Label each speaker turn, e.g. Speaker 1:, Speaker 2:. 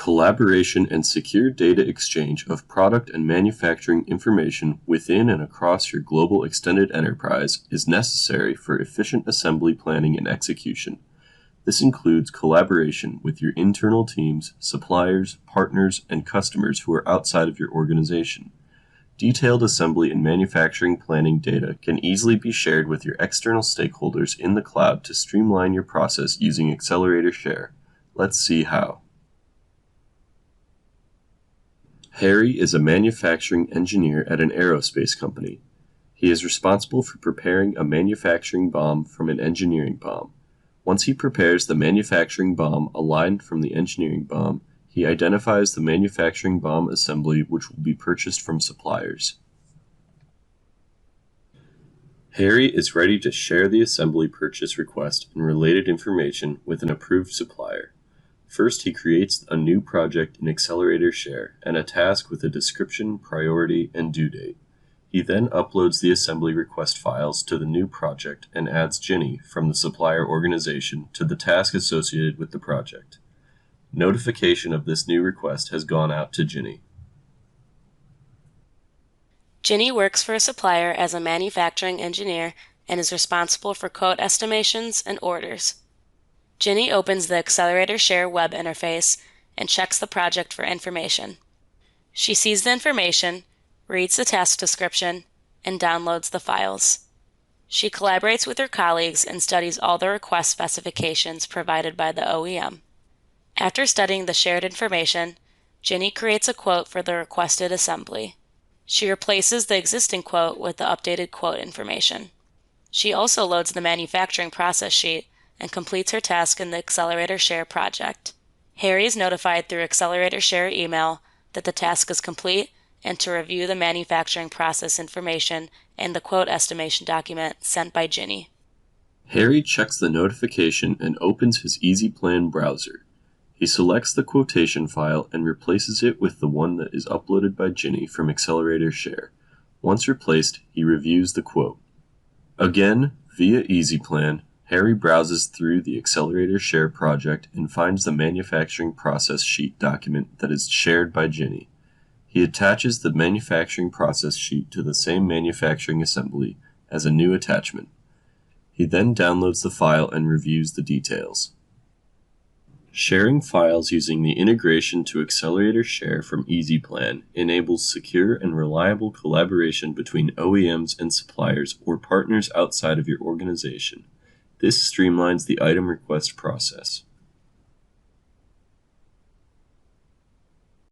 Speaker 1: Collaboration and secure data exchange of product and manufacturing information within and across your global extended enterprise is necessary for efficient assembly planning and execution. This includes collaboration with your internal teams, suppliers, partners, and customers who are outside of your organization. Detailed assembly and manufacturing planning data can easily be shared with your external stakeholders in the cloud to streamline your process using Xcelerator Share. Let's see how. Harry is a manufacturing engineer at an aerospace company. He is responsible for preparing a manufacturing BOM from an engineering BOM. Once he prepares the manufacturing BOM aligned from the engineering BOM, he identifies the manufacturing BOM assembly which will be purchased from suppliers. Harry is ready to share the assembly purchase request and related information with an approved supplier. First, he creates a new project in Xcelerator Share and a task with a description, priority, and due date. He then uploads the assembly request files to the new project and adds Ginny from the supplier organization to the task associated with the project. Notification of this new request has gone out to Ginny.
Speaker 2: Ginny works for a supplier as a manufacturing engineer and is responsible for quote estimations and orders. Ginny opens the Xcelerator Share web interface and checks the project for information. She sees the information, reads the task description, and downloads the files. She collaborates with her colleagues and studies all the request specifications provided by the OEM. After studying the shared information, Ginny creates a quote for the requested assembly. She replaces the existing quote with the updated quote information. She also loads the manufacturing process sheet and completes her task in the Xcelerator Share project. Harry is notified through Xcelerator Share email that the task is complete and to review the manufacturing process information and the quote estimation document sent by Ginny.
Speaker 1: Harry checks the notification and opens his EasyPlan browser. He selects the quotation file and replaces it with the one that is uploaded by Ginny from Xcelerator Share. Once replaced, he reviews the quote. Again, via EasyPlan, Harry browses through the Xcelerator Share project and finds the manufacturing process sheet document that is shared by Ginny. He attaches the manufacturing process sheet to the same manufacturing assembly as a new attachment. He then downloads the file and reviews the details. Sharing files using the integration to Xcelerator Share from EasyPlan enables secure and reliable collaboration between OEMs and suppliers or partners outside of your organization. This streamlines the item request process.